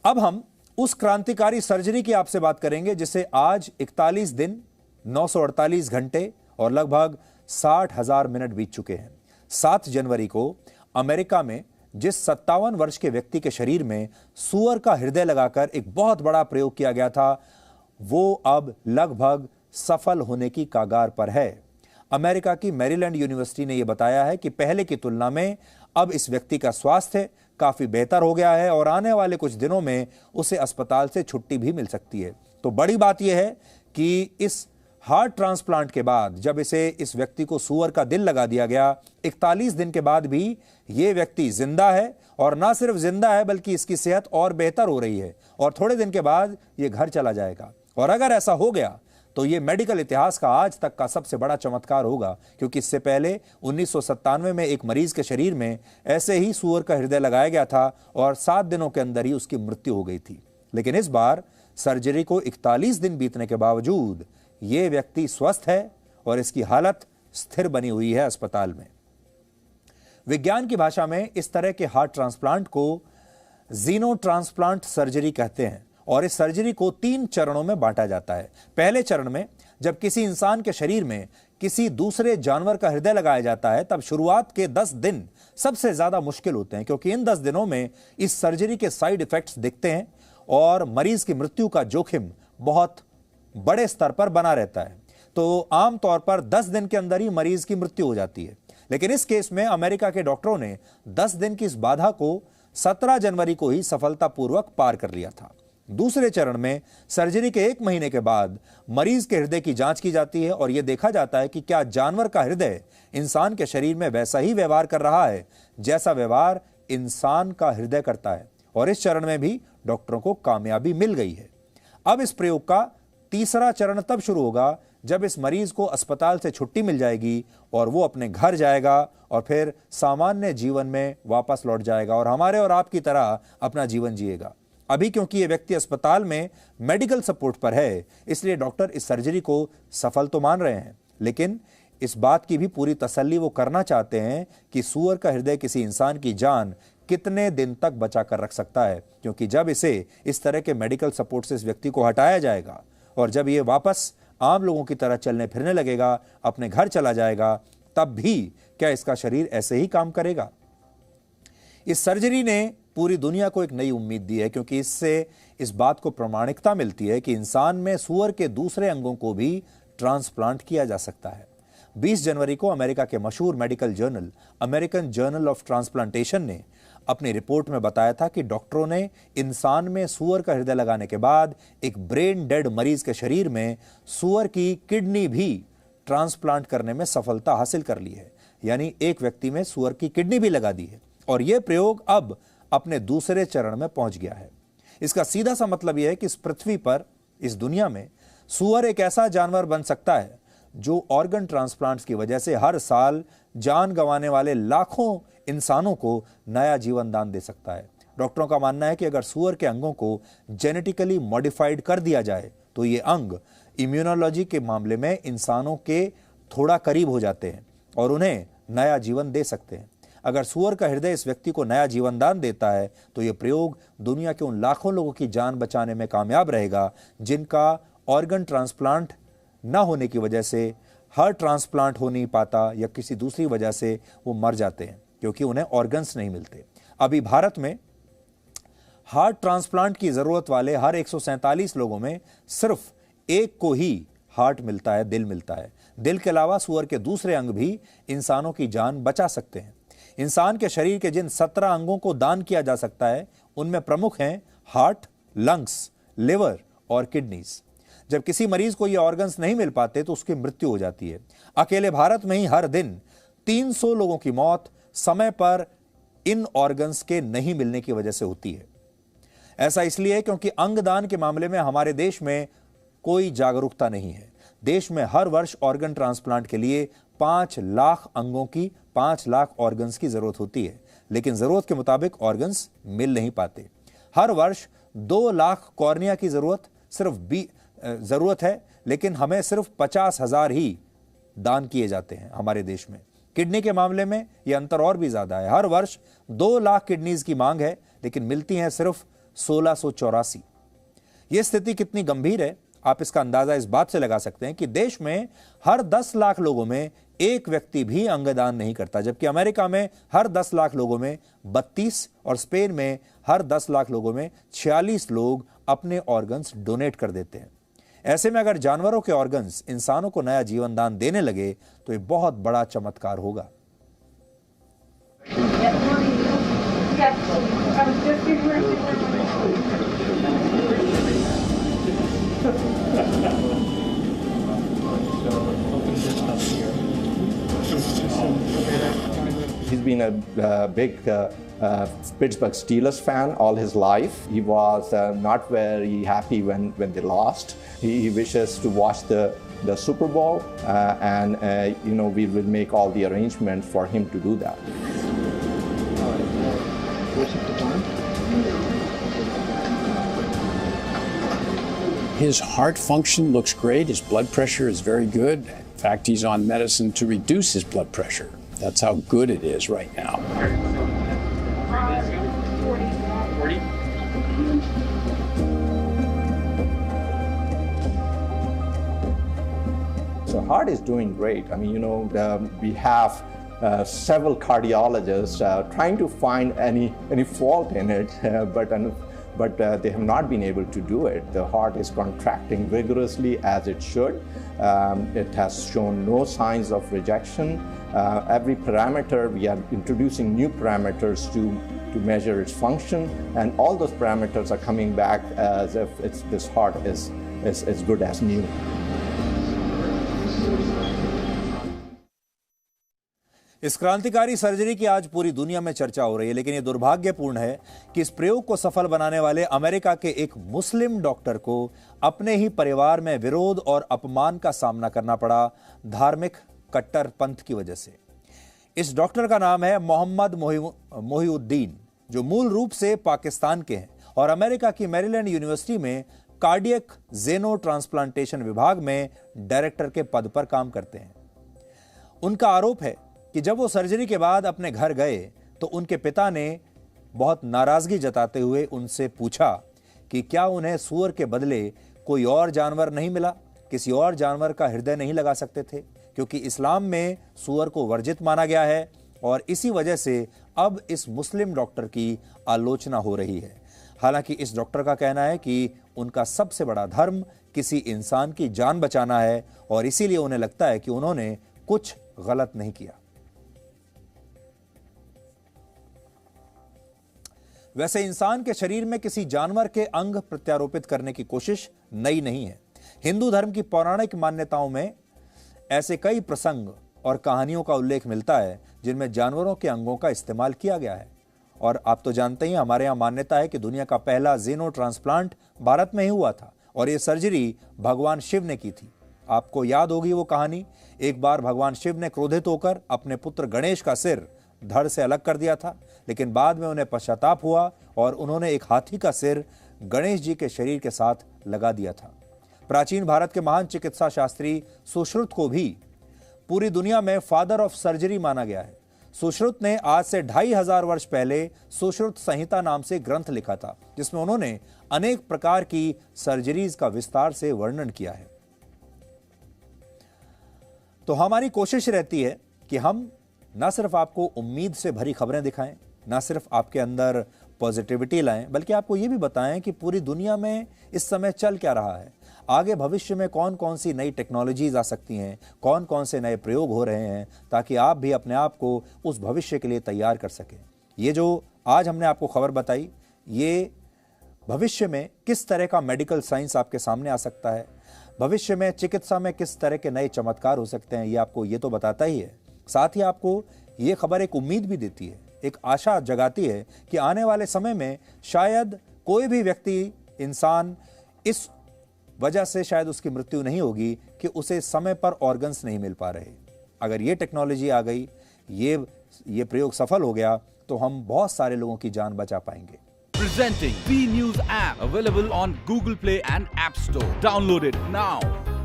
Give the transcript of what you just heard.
अब हम उस क्रांतिकारी सर्जरी की आपसे बात करेंगे जिसे आज 41 दिन 948 घंटे और लगभग 60,000 मिनट बीत चुके हैं। 7 जनवरी को अमेरिका में जिस 57 वर्ष के व्यक्ति के शरीर में सूअर का हृदय लगाकर एक बहुत बड़ा प्रयोग किया गया था, वो अब लगभग सफल होने की कगार पर है। अमेरिका की मैरीलैंड यूनिवर्सिटी ने यह बताया है कि पहले की तुलना में अब इस व्यक्ति का स्वास्थ्य काफी बेहतर हो गया है और आने वाले कुछ दिनों में उसे अस्पताल से छुट्टी भी मिल सकती है। तो बड़ी बात यह है कि इस हार्ट ट्रांसप्लांट के बाद जब इस व्यक्ति को सूअर का दिल लगा दिया गया, 41 दिन के बाद भी यह व्यक्ति जिंदा है और ना सिर्फ जिंदा है बल्कि इसकी सेहत और बेहतर हो रही है और थोड़े दिन के बाद यह घर चला जाएगा। और अगर ऐसा हो गया तो यह मेडिकल इतिहास का आज तक का सबसे बड़ा चमत्कार होगा, क्योंकि इससे पहले 1997 में एक मरीज के शरीर में ऐसे ही सूअर का हृदय लगाया गया था और 7 दिनों के अंदर ही उसकी मृत्यु हो गई थी। लेकिन इस बार सर्जरी को 41 दिन बीतने के बावजूद यह व्यक्ति स्वस्थ है और इसकी हालत स्थिर बनी हुई है अस्पताल में। विज्ञान की भाषा में इस तरह के हार्ट ट्रांसप्लांट को जीनो ट्रांसप्लांट सर्जरी कहते हैं और इस सर्जरी को 3 चरणों में बांटा जाता है। पहले चरण में जब किसी इंसान के शरीर में किसी दूसरे जानवर का हृदय लगाया जाता है, तब शुरुआत के 10 दिन सबसे ज्यादा मुश्किल होते हैं, क्योंकि इन 10 दिनों में इस सर्जरी के साइड इफेक्ट्स दिखते हैं और मरीज की मृत्यु का जोखिम बहुत बड़े स्तर पर बना रहता है। तो आमतौर पर 10 दिन के अंदर ही मरीज की मृत्यु हो जाती है। लेकिन इस केस में अमेरिका के डॉक्टरों ने 10 दिन की इस बाधा को 17 जनवरी को ही सफलतापूर्वक पार कर लिया था। दूसरे चरण में सर्जरी के 1 महीने के बाद मरीज के हृदय की जांच की जाती है और यह देखा जाता है कि क्या जानवर का हृदय इंसान के शरीर में वैसा ही व्यवहार कर रहा है जैसा व्यवहार इंसान का हृदय करता है। और इस चरण में भी डॉक्टरों को कामयाबी मिल गई है। अब इस प्रयोग का तीसरा चरण तब शुरू होगा जब इस मरीज को अस्पताल से छुट्टी मिल जाएगी और वो अपने घर जाएगा और फिर सामान्य जीवन में वापस लौट जाएगा और हमारे और आपकी तरह अपना जीवन जिएगा। अभी क्योंकि ये व्यक्ति अस्पताल में मेडिकल सपोर्ट पर है, इसलिए डॉक्टर इस सर्जरी को सफल तो मान रहे हैं, लेकिन इस बात की भी पूरी तसल्ली वो करना चाहते हैं कि सूअर का हृदय किसी इंसान की जान कितने दिन तक बचा कर रख सकता है, क्योंकि जब इसे इस तरह के मेडिकल सपोर्ट से इस व्यक्ति को हटाया जाएगा और जब ये वापस आम लोगों की तरह चलने फिरने लगेगा, अपने घर चला जाएगा, तब भी क्या इसका शरीर ऐसे ही काम करेगा? इस सर्जरी ने पूरी दुनिया को एक नई उम्मीद दी है, क्योंकि इससे इस बात को प्रामाणिकता मिलती है कि इंसान में सूअर के दूसरे अंगों को भी ट्रांसप्लांट किया जा सकता है। 20 जनवरी को अमेरिका के मशहूर medical journal American journal of transplantation ने अपनी रिपोर्ट में बताया था कि डॉक्टरों ने इंसान में सूअर का हृदय लगाने के बाद एक ब्रेन डेड मरीज के शरीर में सूअर की किडनी भी ट्रांसप्लांट करने में सफलता हासिल कर ली है। यानी एक व्यक्ति में सूअर की किडनी भी लगा दी है और यह प्रयोग अब अपने दूसरे चरण में पहुंच गया है। इसका सीधा सा मतलब यह है कि इस पृथ्वी पर, इस दुनिया में सूअर एक ऐसा जानवर बन सकता है जो ऑर्गन ट्रांसप्लांट्स की वजह से हर साल जान गंवाने वाले लाखों इंसानों को नया जीवन दान दे सकता है। डॉक्टरों का मानना है कि अगर सूअर के अंगों को जेनेटिकली मॉडिफाइड कर दिया जाए तो ये अंग इम्यूनोलॉजी के मामले में इंसानों के थोड़ा करीब हो जाते हैं और उन्हें नया जीवन दे सकते हैं। अगर सूअर का हृदय इस व्यक्ति को नया जीवन दान देता है तो यह प्रयोग दुनिया के उन लाखों लोगों की जान बचाने में कामयाब रहेगा जिनका ऑर्गन ट्रांसप्लांट न होने की वजह से हार्ट ट्रांसप्लांट हो नहीं पाता या किसी दूसरी वजह से वो मर जाते हैं क्योंकि उन्हें ऑर्गन्स नहीं मिलते। अभी भारत में हार्ट ट्रांसप्लांट की जरूरत वाले हर 147 लोगों में सिर्फ एक को ही हार्ट मिलता है, दिल मिलता है। दिल के अलावा सूअर के दूसरे अंग भी इंसानों की जान बचा सकते हैं। इंसान के शरीर के जिन 17 अंगों को दान किया जा सकता है उनमें प्रमुख हैं हार्ट, लंग्स, लिवर और किडनीज। जब किसी मरीज को ये ऑर्गन्स नहीं मिल पाते तो उसकी मृत्यु हो जाती है। अकेले भारत में ही हर दिन 300 लोगों की मौत समय पर इन ऑर्गन्स के नहीं मिलने की वजह से होती है। ऐसा इसलिए क्योंकि अंगदान के मामले में हमारे देश में कोई जागरूकता नहीं है। देश में हर वर्ष ऑर्गन ट्रांसप्लांट के लिए 5 लाख अंगों की, 5 लाख ऑर्गन्स की जरूरत होती है, लेकिन जरूरत के मुताबिक ऑर्गन्स मिल नहीं पाते। हर वर्ष 2 लाख कॉर्निया की जरूरत है, लेकिन हमें सिर्फ 50,000 ही दान किए जाते हैं हमारे देश में। किडनी के मामले में यह अंतर और भी ज्यादा है। हर वर्ष 2 लाख किडनीज की मांग है, लेकिन मिलती हैं सिर्फ 1684। यह स्थिति कितनी गंभीर है, आप इसका अंदाजा इस बात से लगा सकते हैं कि देश में हर 10 लाख लोगों में एक व्यक्ति भी अंगदान नहीं करता, जबकि अमेरिका में हर 10 लाख लोगों में 32 और स्पेन में हर 10 लाख लोगों में 46 लोग अपने ऑर्गन्स डोनेट कर देते हैं। ऐसे में अगर जानवरों के ऑर्गन्स इंसानों को नया जीवन दान देने लगे तो ये बहुत बड़ा चमत्कार होगा। He's been a big Pittsburgh Steelers fan all his life. He was not very happy when they lost. He wishes to watch the Super Bowl, and we will make all the arrangements for him to do that. His heart function looks great. His blood pressure is very good. In fact, he's on medicine to reduce his blood pressure. That's how good it is right now. So heart is doing great. I mean, we have several cardiologists trying to find any fault in it, but they have not been able to do it. The heart is contracting vigorously as it should. It has shown no signs of rejection. Every parameter, we are introducing new parameters to measure its function, and all those parameters are coming back as if this heart is as good as new. इस क्रांतिकारी surgery की आज पूरी दुनिया में चर्चा हो रही है, लेकिन यह दुर्भाग्यपूर्ण है कि इस प्रयोग को सफल बनाने वाले अमेरिका के एक मुस्लिम डॉक्टर को अपने ही परिवार में विरोध और अपमान का सामना करना पड़ा, धार्मिक कट्टरपंथ की वजह से। इस डॉक्टर का नाम है मोहम्मद मोहिउद्दीन, जो मूल रूप से पाकिस्तान के हैं और अमेरिका की मैरीलैंड यूनिवर्सिटी में कार्डियक जेनो ट्रांसप्लांटेशन विभाग में डायरेक्टर के पद पर काम करते हैं। उनका आरोप है कि जब वो सर्जरी के बाद अपने घर गए तो उनके पिता ने बहुत नाराजगी जताते हुए उनसे पूछा कि क्या उन्हें सूअर के बदले कोई और जानवर नहीं मिला, किसी और जानवर का हृदय नहीं लगा सकते थे, क्योंकि इस्लाम में सूअर को वर्जित माना गया है। और इसी वजह से अब इस मुस्लिम डॉक्टर की आलोचना हो रही है। हालांकि इस डॉक्टर का कहना है कि उनका सबसे बड़ा धर्म किसी इंसान की जान बचाना है और इसीलिए उन्हें लगता है कि उन्होंने कुछ गलत नहीं किया। वैसे इंसान के शरीर में किसी जानवर के अंग प्रत्यारोपित करने की कोशिश नई नहीं है। हिंदू धर्म की पौराणिक मान्यताओं में ऐसे कई प्रसंग और कहानियों का उल्लेख मिलता है जिनमें जानवरों के अंगों का इस्तेमाल किया गया है। और आप तो जानते ही, हमारे यहाँ मान्यता है कि दुनिया का पहला जेनो ट्रांसप्लांट भारत में ही हुआ था और यह सर्जरी भगवान शिव ने की थी। आपको याद होगी वो कहानी। एक बार भगवान शिव ने क्रोधित होकर अपने पुत्र गणेश का सिर धड़ से अलग कर दिया था, लेकिन बाद में उन्हें पश्चाताप हुआ और उन्होंने एक हाथी का सिर गणेश जी के शरीर के साथ लगा दिया था। प्राचीन भारत के महान चिकित्सा शास्त्री सुश्रुत को भी पूरी दुनिया में फादर ऑफ सर्जरी माना गया है। सुश्रुत ने आज से 2500 वर्ष पहले सुश्रुत संहिता नाम से ग्रंथ लिखा था, जिसमें उन्होंने अनेक प्रकार की सर्जरीज का विस्तार से वर्णन किया है। तो हमारी कोशिश रहती है कि हम न सिर्फ आपको उम्मीद से भरी खबरें दिखाएं, न सिर्फ आपके अंदर पॉजिटिविटी लाएं, बल्कि आपको यह भी बताएं कि पूरी दुनिया में इस समय चल क्या रहा है, आगे भविष्य में कौन कौन सी नई टेक्नोलॉजीज आ सकती हैं, कौन कौन से नए प्रयोग हो रहे हैं, ताकि आप भी अपने आप को उस भविष्य के लिए तैयार कर सकें। ये जो आज हमने आपको खबर बताई, ये भविष्य में किस तरह का मेडिकल साइंस आपके सामने आ सकता है, भविष्य में चिकित्सा में किस तरह के नए चमत्कार हो सकते हैं, ये आपको ये तो बताता ही है। साथ ही आपको ये खबर एक उम्मीद भी देती है, एक आशा जगाती है कि आने वाले समय में शायद कोई भी व्यक्ति, इंसान इस वजह से शायद उसकी मृत्यु नहीं होगी कि उसे समय पर ऑर्गन्स नहीं मिल पा रहे। अगर ये टेक्नोलॉजी आ गई, ये प्रयोग सफल हो गया, तो हम बहुत सारे लोगों की जान बचा पाएंगे। Presenting B News app, available on Google Play and App Store. Download it now.